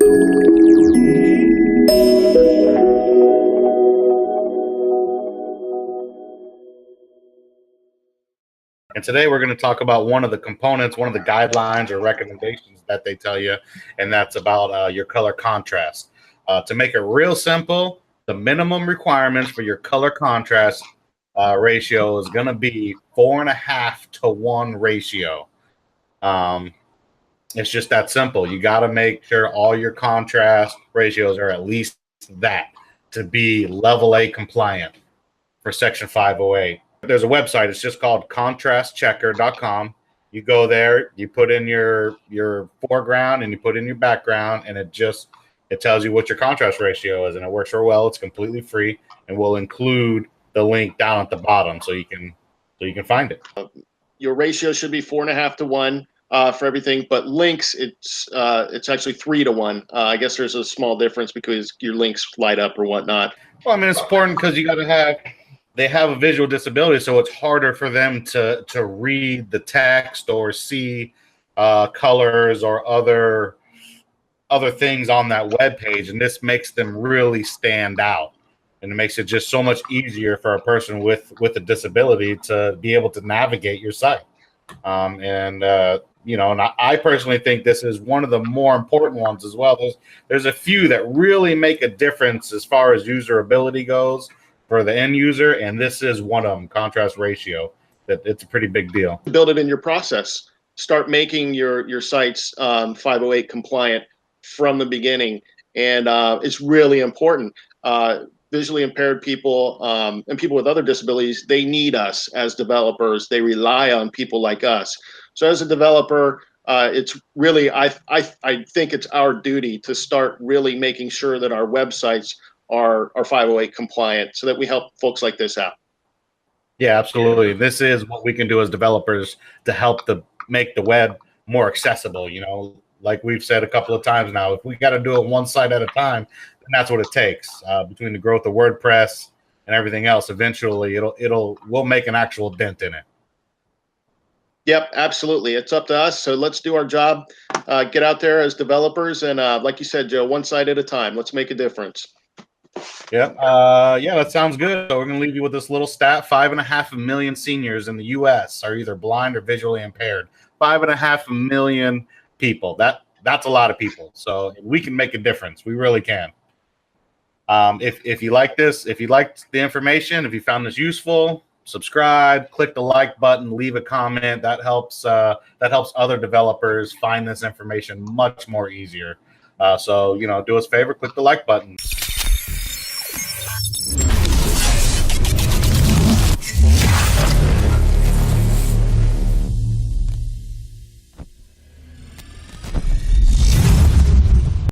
And today we're going to talk about one of the components, one of the guidelines or recommendations that they tell you, and that's about your color contrast. To make it real simple, the minimum requirements for your color contrast ratio is going to be 4.5 to 1 ratio. It's just that simple. You got to make sure all your contrast ratios are at least that to be level A compliant for Section 508. There's a website. It's just called contrastchecker.com. You go there, you put in your foreground and you put in your background, and it tells you what your contrast ratio is, and it works real well. It's completely free, and we'll include the link down at the bottom so you can find it. Your ratio should be 4.5 to 1 for everything, but links it's actually 3 to 1. I guess there's a small difference because your links light up or whatnot. Well, I mean, it's important because you got to they have a visual disability, so it's harder for them to read the text or see colors or other things on that web page, and this makes them really stand out, and it makes it just so much easier for a person with a disability to be able to navigate your site. And I personally think this is one of the more important ones as well. There's a few that really make a difference as far as usability goes for the end user, and this is one of them. Contrast ratio, that it's a pretty big deal. Build it in your process. Start making your sites 508 compliant from the beginning, and it's really important. Visually impaired people and people with other disabilities, they need us as developers. They rely on people like us. So as a developer, it's really I think it's our duty to start really making sure that our websites are 508 compliant, so that we help folks like this out. Yeah, absolutely. This is what we can do as developers to help make the web more accessible. Like we've said a couple of times now, if we got to do it one site at a time, then that's what it takes. Between the growth of WordPress and everything else, eventually we'll make an actual dent in it. Yep, absolutely. It's up to us. So let's do our job. Get out there as developers, and like you said, Joe, one site at a time. Let's make a difference. Yeah, that sounds good. So we're going to leave you with this little stat. 5.5 million seniors in the U.S. are either blind or visually impaired. 5.5 million people. That's a lot of people. So we can make a difference. We really can. If you like this, if you liked the information, if you found this useful, subscribe, click the like button, leave a comment. That helps other developers find this information much more easier. So do us a favor, click the like button.